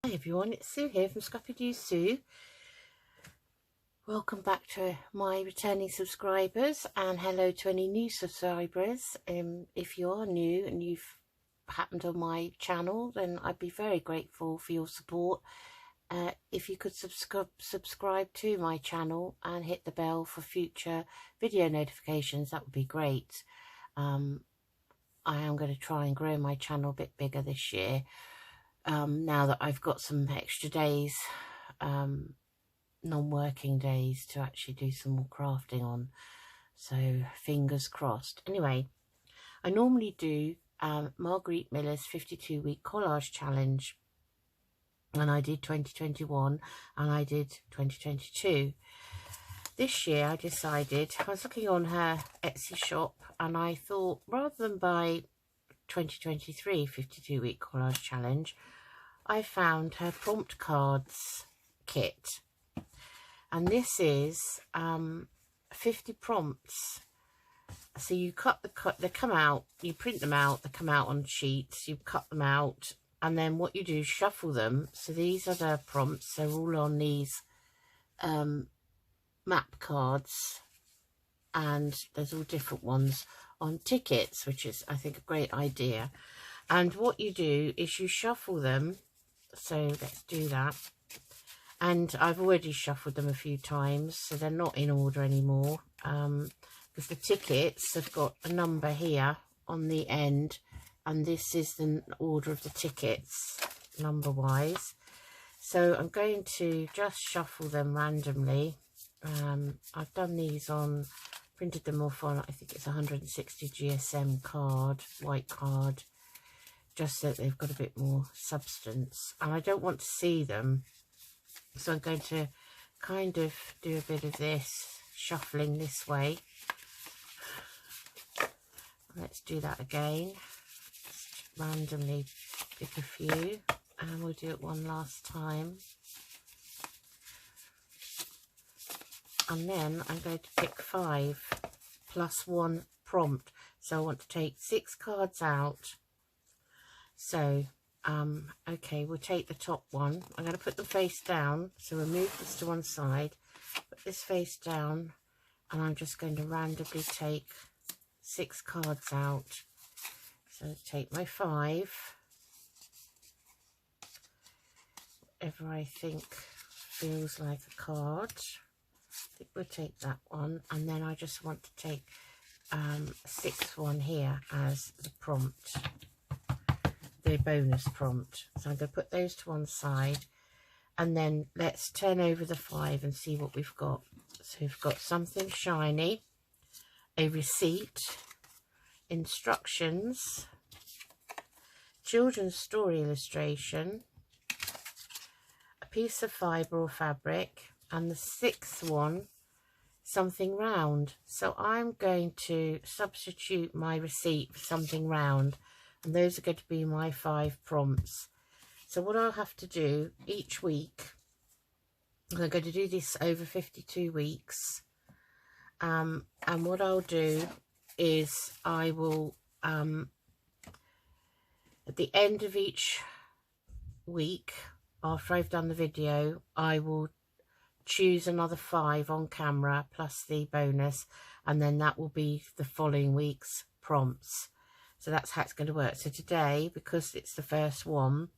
Hi everyone, it's Sue here from Scrappy Doo Sue. Welcome back to my returning subscribers, and hello to any new subscribers. If you are new and you've happened on my channel, then I'd be very grateful for your support. If you could subscribe to my channel and hit the bell for future video notifications, that would be great. I am going to try and grow my channel a bit bigger this year. Now that I've got some extra days, non-working days to actually do some more crafting on, so fingers crossed. Anyway, I normally do Marguerite Miller's 52-week collage challenge, and I did 2021 and I did 2022. This year I decided, I was looking on her Etsy shop and I thought, rather than buy 2023 52-week collage challenge, I found her prompt cards kit, and this is 50 prompts. So you they come out, you print them out, they come out on sheets, you cut them out, and then what you do is shuffle them. So these are the prompts, they're all on these map cards, and there's all different ones on tickets, which is, I think, a great idea. And what you do is you shuffle them. So let's do that. And I've already shuffled them a few times, so they're not in order anymore, because the tickets have got a number here on the end, and this is the order of the tickets number wise. So I'm going to just shuffle them randomly. I've done these on, printed them off on, I think it's 160 GSM card, white card, just so that they've got a bit more substance. And I don't want to see them, so I'm going to kind of do a bit of this, shuffling this way. Let's do that again. Just randomly pick a few, and we'll do it one last time. And then I'm going to pick 5 plus 1 prompt. So I want to take 6 cards out. So, okay, we'll take the top one. I'm going to put them face down. So we'll move this to one side, put this face down, and I'm just going to randomly take 6 cards out. So take my 5, whatever I think feels like a card. I think we'll take that one, and then I just want to take a 6th one here as the prompt, the bonus prompt. So I'm going to put those to one side, and then let's turn over the 5 and see what we've got. So we've got something shiny, a receipt, instructions, children's story illustration, a piece of fibre or fabric, and the 6th one, something round. So I'm going to substitute my receipt for something round, and those are going to be my 5 prompts. So what I'll have to do each week, I'm going to do this over 52 weeks, and what I'll do is I will, at the end of each week, after I've done the video, I will choose another 5 on camera plus the bonus, and then that will be the following week's prompts. So that's how it's going to work. So today, because it's the first one,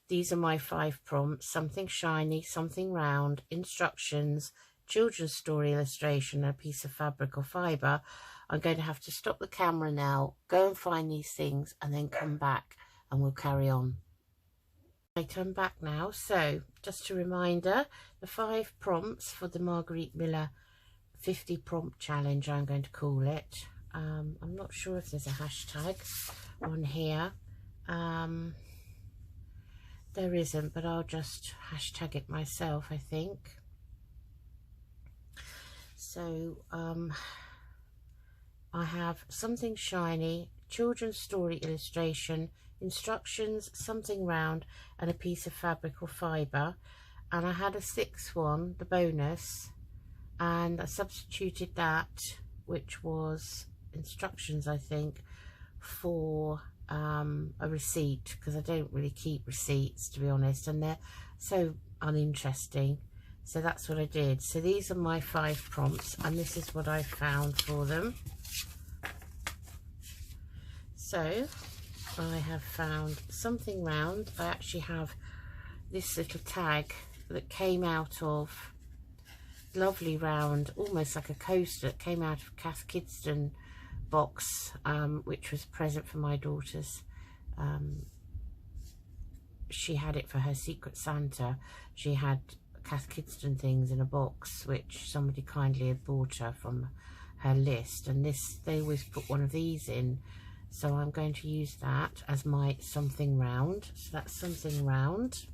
these are my 5 prompts: something shiny, something round, instructions, children's story illustration, and a piece of fabric or fibre. I'm going to have to stop the camera now, go and find these things, and then come back and we'll carry on. Right, I'm back now. So just a reminder, the 5 prompts for the Marguerite Miller 50 prompt challenge, I'm going to call it. I'm not sure if there's a hashtag on here. There isn't, but I'll just hashtag it myself, I think. So I have something shiny, children's story illustration, instructions, something round, and a piece of fabric or fibre. And I had a 6th one, the bonus, and I substituted that, which was instructions, I think, for a receipt, because I don't really keep receipts, to be honest, and they're so uninteresting. So that's what I did. So these are my 5 prompts, and this is what I found for them. So I have found something round. I actually have this little tag that came out of lovely round, almost like a coaster, that came out of Cath Kidston box, which was a present for my daughters. She had it for her Secret Santa. She had Cath Kidston things in a box, which somebody kindly had bought her from her list, and this, they always put one of these in, so I'm going to use that as my something round. So that's something round.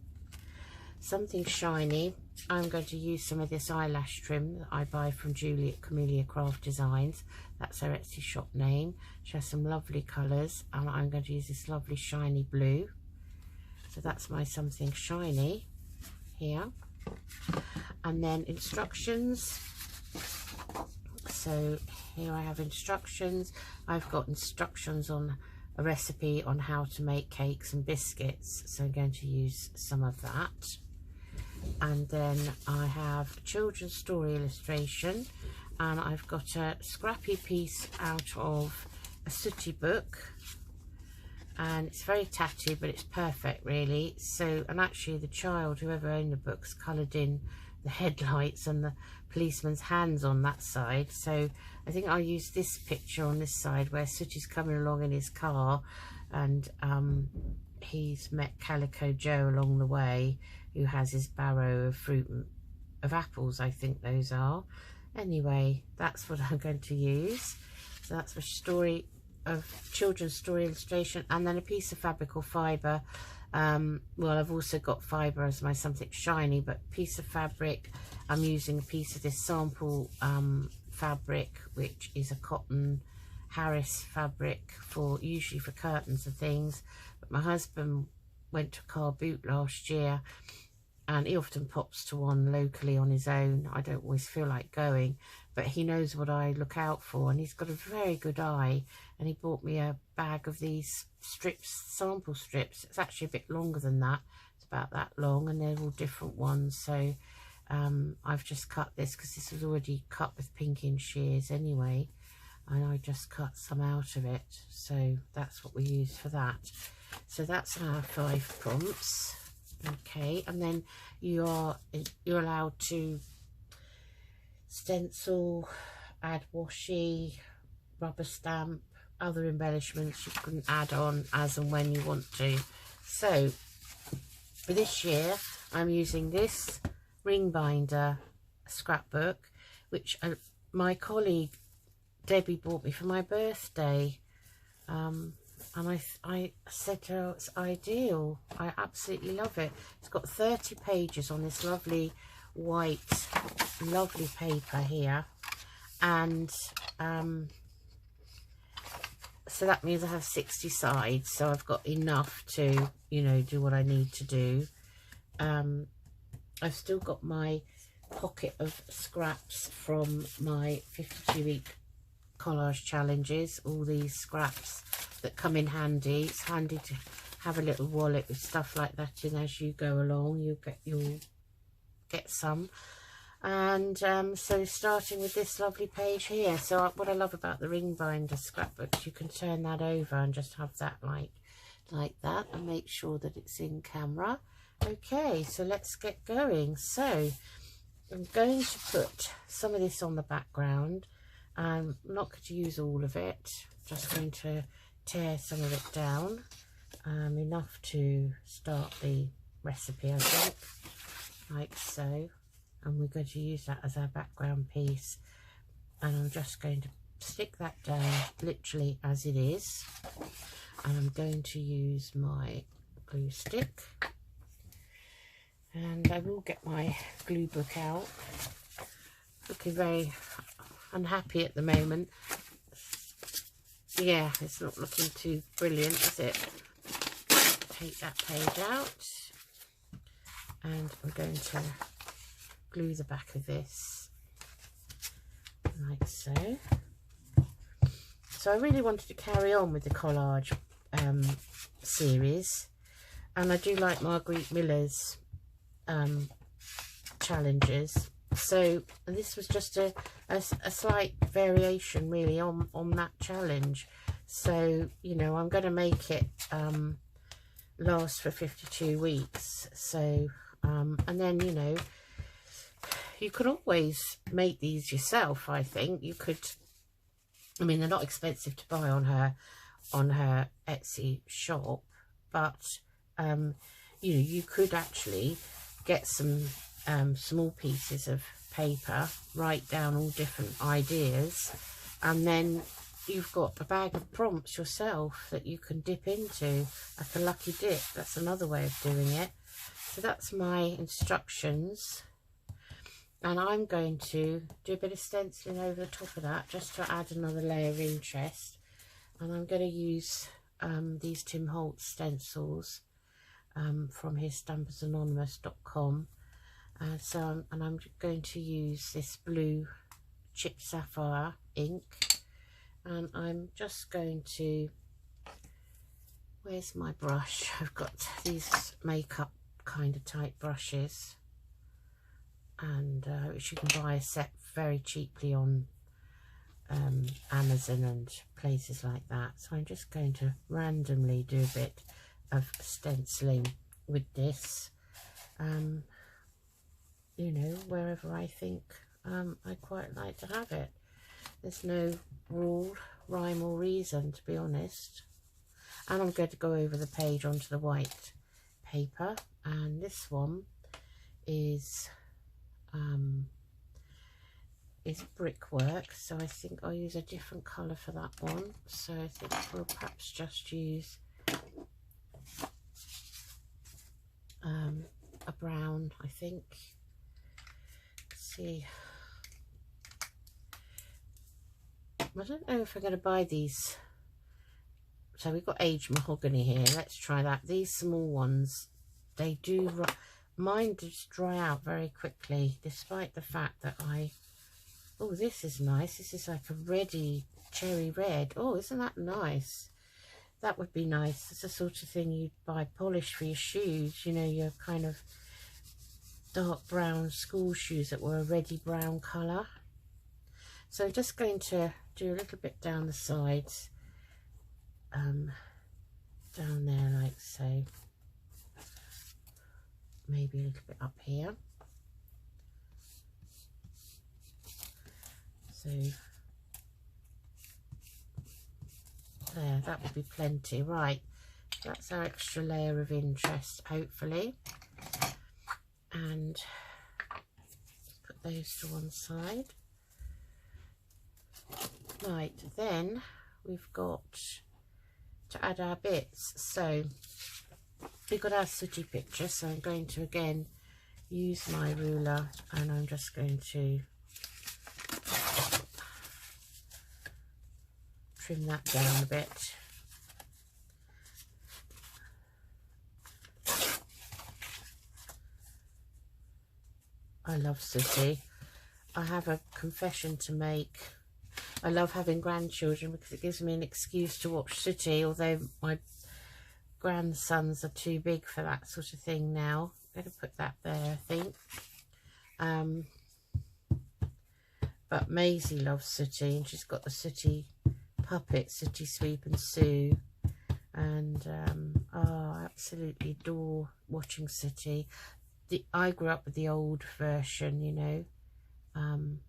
Something shiny, I'm going to use some of this eyelash trim that I buy from Julie at Camellia Craft Designs. That's her Etsy shop name. She has some lovely colours, and I'm going to use this lovely shiny blue. So that's my something shiny here. And then instructions. So here I have instructions. I've got instructions on a recipe on how to make cakes and biscuits, so I'm going to use some of that. And then I have a children's story illustration, and I've got a scrappy piece out of a sooty book, and it's very tatty, but it's perfect really. So, and actually the child, whoever owned the books, coloured in the headlights and the policeman's hands on that side. So I think I'll use this picture on this side where Sooty's coming along in his car, and he's met Calico Joe along the way, who has his barrow of fruit, of apples, I think those are. Anyway, that's what I'm going to use. So that's my story of children's story illustration, and then a piece of fabric or fibre. Well, I've also got fibre as my something shiny, but piece of fabric, I'm using a piece of this sample fabric, which is a cotton Harris fabric, for usually for curtains and things. But my husband went to a car boot last year, and he often pops to one locally on his own. I don't always feel like going, but he knows what I look out for, and he's got a very good eye, and he bought me a bag of these strips, sample strips. It's actually a bit longer than that. It's about that long, and they're all different ones. So I've just cut this because this was already cut with pinking shears anyway, and I just cut some out of it. So that's what we use for that. So that's our 5 prompts. Okay, and then you're allowed to stencil, add washi, rubber stamp, other embellishments you can add on as and when you want to. So for this year I'm using this ring binder scrapbook, which my colleague Debbie bought me for my birthday, and I said to her, it's ideal. I absolutely love it. It's got 30 pages on this lovely white, lovely paper here, and so that means I have 60 sides, so I've got enough to, you know, do what I need to do. I've still got my pocket of scraps from my 52-week collage challenges, all these scraps that come in handy. It's handy to have a little wallet with stuff like that in as you go along. You'll get some. And so starting with this lovely page here. So what I love about the ring binder scrapbooks, you can turn that over and just have that like that, and make sure that it's in camera. Okay, so let's get going. So I'm going to put some of this on the background. I'm not going to use all of it, just going to tear some of it down, enough to start the recipe, I think, like so. And we're going to use that as our background piece, and I'm just going to stick that down literally as it is, and I'm going to use my glue stick, and I will get my glue book out. Looking very unhappy at the moment. Yeah, it's not looking too brilliant, is it? Take that page out, and I'm going to glue the back of this like so. So I really wanted to carry on with the collage series, and I do like Marguerite Miller's challenges. So this was just a slight variation really on that challenge. So, you know, I'm going to make it last for 52 weeks. So and then, you know, you could always make these yourself. I think you could, I mean, they're not expensive to buy on her Etsy shop, but you know, you could actually get some small pieces of paper, write down all different ideas, and then you've got a bag of prompts yourself that you can dip into, like a lucky dip. That's another way of doing it. So that's my instructions, and I'm going to do a bit of stenciling over the top of that just to add another layer of interest. And I'm going to use these Tim Holtz stencils from his stampersanonymous.com. And I'm going to use this blue chip sapphire ink, and I'm just going to, where's my brush? I've got these makeup kind of type brushes, and which you can buy a set very cheaply on Amazon and places like that. So I'm just going to randomly do a bit of stenciling with this, you know, wherever I think I quite like to have it. There's no rule, rhyme or reason, to be honest. And I'm going to go over the page onto the white paper, and this one is brickwork, so I think I'll use a different colour for that one. So I think we'll perhaps just use a brown, I think. Let's see, I don't know if I'm going to buy these. So we've got aged mahogany here. Let's try that. These small ones, they do, mine just dry out very quickly, despite the fact that oh, this is nice. This is like a reddy cherry red. Oh, isn't that nice? That would be nice. It's the sort of thing you'd buy polish for your shoes, you know, your kind of dark brown school shoes that were a reddy brown colour. So I'm just going to do a little bit down the sides, down there like so, maybe a little bit up here. So there, that will be plenty. Right, that's our extra layer of interest, hopefully. And put those to one side. Right, then we've got to add our bits. So we've got our sooty picture, so I'm going to again use my ruler, and I'm just going to trim that down a bit. I love sooty. I have a confession to make. I love having grandchildren because it gives me an excuse to watch sooty, although my grandsons are too big for that sort of thing now. I'm going to put that there, I think. But Maisie loves sooty, and she's got the sooty puppet, Sooty Sweep and Sue. And oh, I absolutely adore watching sooty. I grew up with the old version, you know, and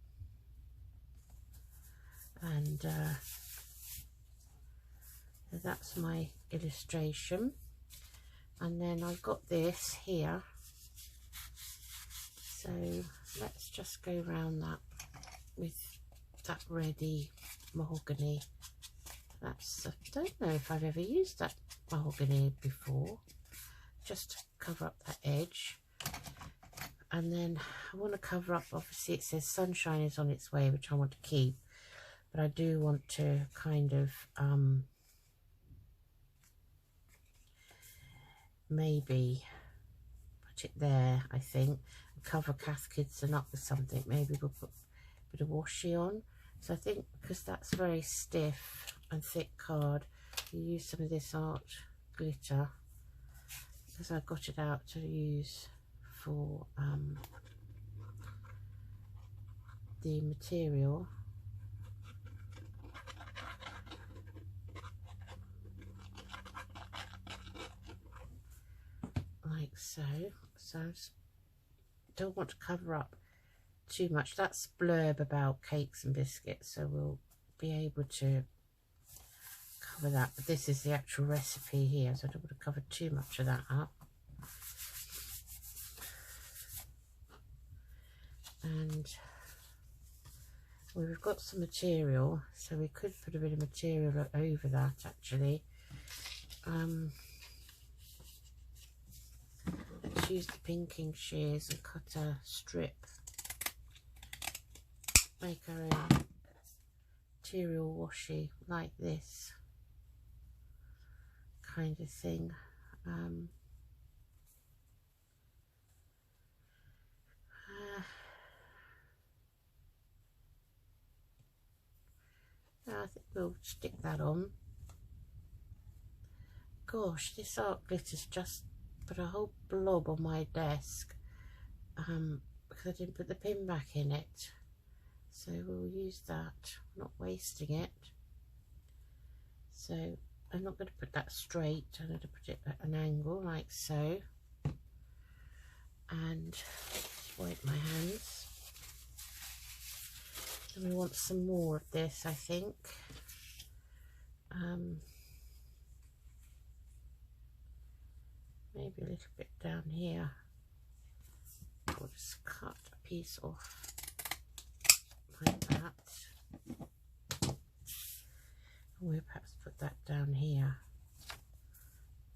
that's my illustration. And then I've got this here, so let's just go around that with that reddy mahogany. That's, I don't know if I've ever used that mahogany before, just to cover up that edge. And then I want to cover up, obviously it says sunshine is on its way, which I want to keep, but I do want to kind of maybe put it there, I think, and cover Kath Kidson up with something. Maybe we'll put a bit of washi on. So I think because that's very stiff and thick card, use some of this art glitter because I got it out to use for the material. Like so. So I just don't want to cover up too much. That's blurb about cakes and biscuits, so we'll be able to cover that, but this is the actual recipe here, so I don't want to cover too much of that up. And we've got some material, so we could put a bit of material over that actually. Let's use the pinking shears and cut a strip, make our own material washi like this kind of thing. I think we'll stick that on. Gosh, this art glitter's just put a whole blob on my desk because I didn't put the pin back in it. So we'll use that, not wasting it. So I'm not going to put that straight, I'm going to put it at an angle like so. And wipe my hands. And we want some more of this, I think. Maybe a little bit down here. We'll just cut a piece off like that. And we'll perhaps put that down here,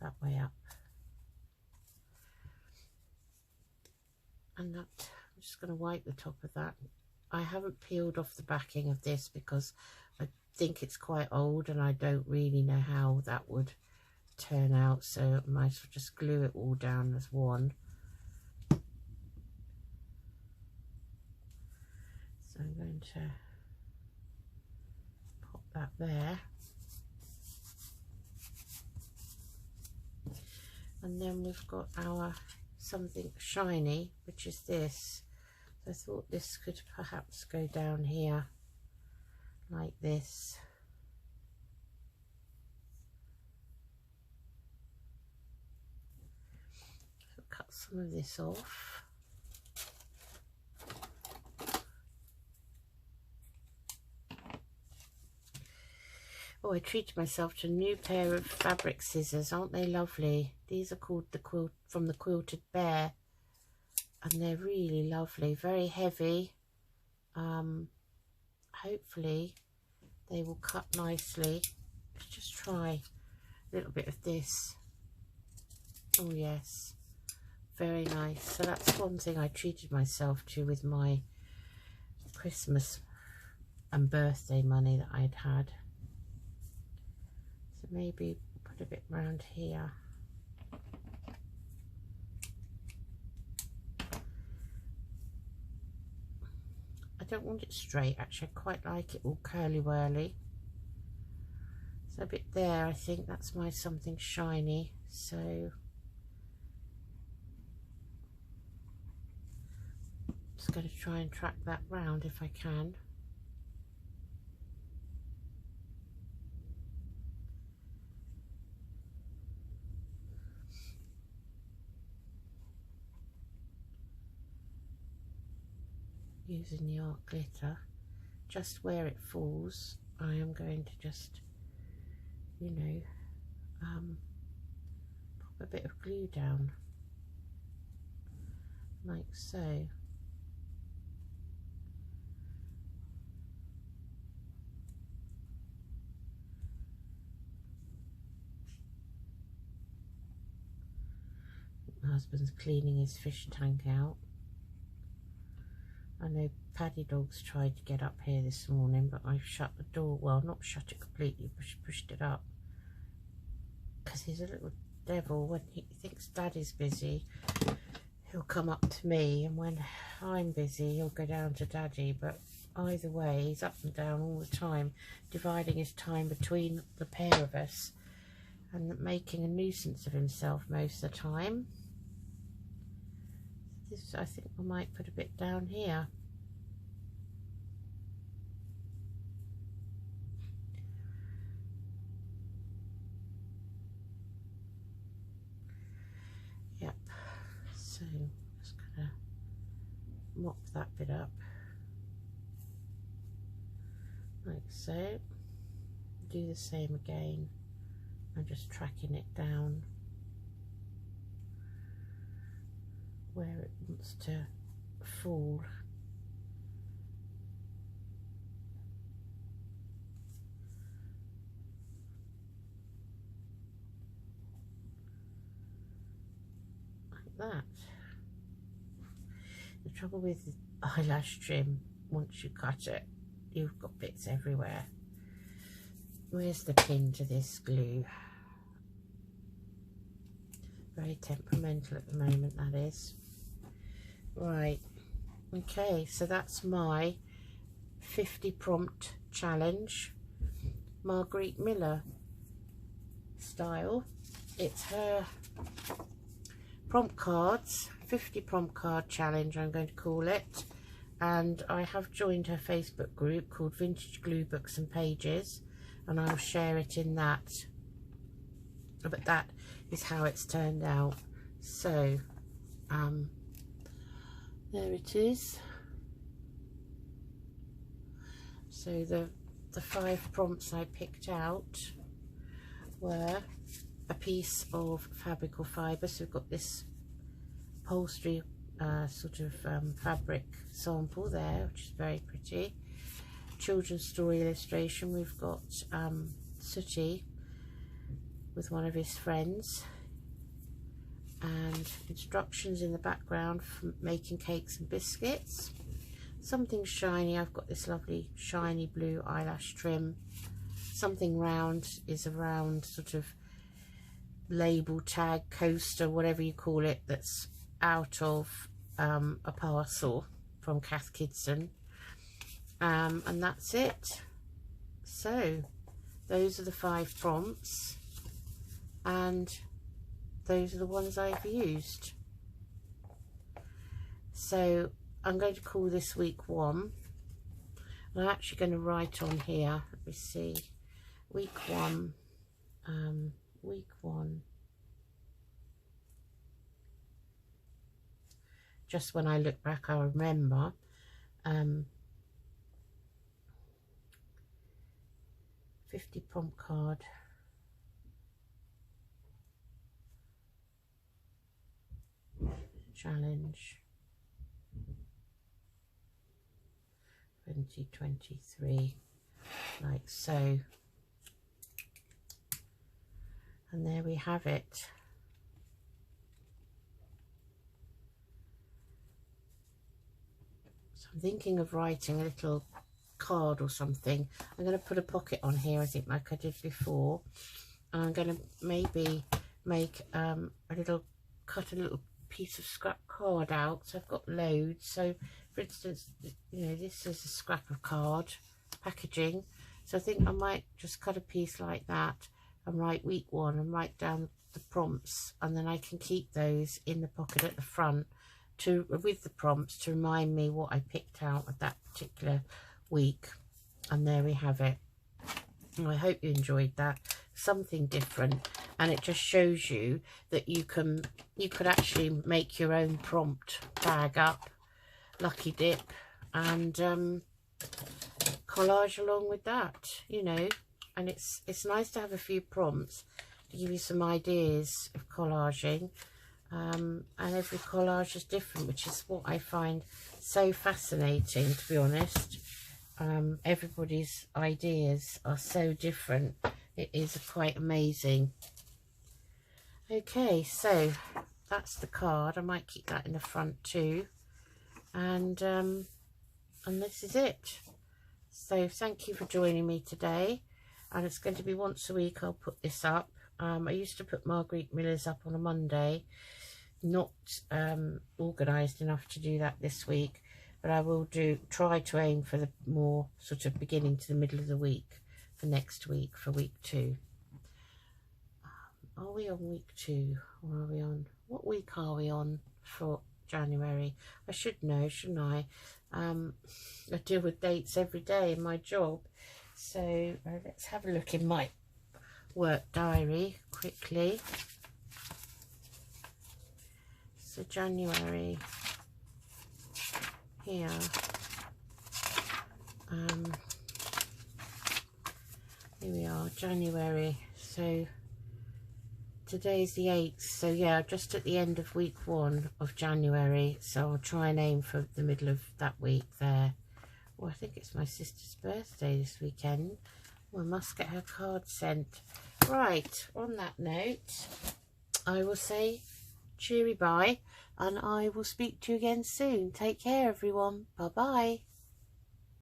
that way up. And that, I'm just going to wipe the top of that. I haven't peeled off the backing of this because I think it's quite old and I don't really know how that would turn out, so I might as well just glue it all down as one. So I'm going to pop that there. And then we've got our something shiny, which is this. So I thought this could perhaps go down here like this. So cut some of this off. Oh, I treated myself to a new pair of fabric scissors. Aren't they lovely? These are called the quilt from the Quilted Bear, and they're really lovely, very heavy. Hopefully they will cut nicely. Let's just try a little bit of this. Oh yes, very nice. So that's one thing I treated myself to with my Christmas and birthday money that I'd had. So maybe put a bit round here. I don't want it straight actually, I quite like it all curly whirly. So a bit there, I think that's my something shiny. So just going to try and track that round if I can. Using the art glitter, just where it falls, I am going to just, you know, pop a bit of glue down, like so. My husband's cleaning his fish tank out. I know Paddy Dog's tried to get up here this morning, but I've shut the door. Well, not shut it completely, but pushed it up. Because he's a little devil. When he thinks Daddy's busy, he'll come up to me. And when I'm busy, he'll go down to Daddy. But either way, he's up and down all the time, dividing his time between the pair of us. and making a nuisance of himself most of the time. This, I think I might put a bit down here. Yep, so just gonna mop that bit up like so. Do the same again. I'm just tracking it down where it wants to fall. Like that. The trouble with the eyelash trim, once you cut it, you've got bits everywhere. Where's the pin to this glue? Very temperamental at the moment, that is. Right, okay, so that's my 50 prompt challenge, Marguerite Miller style. It's her prompt cards, 50 prompt card challenge, I'm going to call it. And I have joined her Facebook group called Vintage Glue Books and Pages, and I'll share it in that. But that is how it's turned out. So there it is. So the 5 prompts I picked out were a piece of fabric or fibre. So we've got this upholstery sort of fabric sample there, which is very pretty. Children's story illustration, we've got Sooty with one of his friends, and instructions in the background for making cakes and biscuits. Something shiny, I've got this lovely shiny blue eyelash trim. Something round is a round sort of label, tag, coaster, whatever you call it, that's out of a parcel from Kath Kidson. And that's it. So those are the 5 prompts, and those are the ones I've used. So I'm going to call this week 1. I'm actually going to write on here, let me see, week 1, week 1. Just when I look back, I remember. 50 prompt card. Challenge 2023, like so. And there we have it. So I'm thinking of writing a little card or something. I'm going to put a pocket on here, I think, like I did before. And I'm going to maybe make cut a little piece of scrap card out. So I've got loads. So for instance, you know, this is a scrap of card packaging. So I think I might just cut a piece like that and write week 1 and write down the prompts, and then I can keep those in the pocket at the front with the prompts to remind me what I picked out at that particular week. And there we have it. And I hope you enjoyed that. Something different, and it just shows you that you could actually make your own prompt bag up, lucky dip, and collage along with that, you know. And it's nice to have a few prompts to give you some ideas of collaging, and every collage is different, which is what I find so fascinating, to be honest. Everybody's ideas are so different. It is quite amazing. Okay, so that's the card. I might keep that in the front too, and this is it. So thank you for joining me today, and it's going to be once a week I'll put this up. I used to put Marguerite Miller's up on a Monday, not organised enough to do that this week, but I will try to aim for the more sort of beginning to the middle of the week for next week, for week 2. Are we on week 2 or are we on, what week are we on for January? I should know, shouldn't I? I deal with dates every day in my job. So let's have a look in my work diary quickly. So January here. Here we are, January. So today's the 8th, so yeah, just at the end of week 1 of January, so I'll try and aim for the middle of that week there. Well, I think it's my sister's birthday this weekend. Well, I must get her card sent. Right, on that note, I will say cheery bye, and I will speak to you again soon. Take care, everyone. Bye-bye.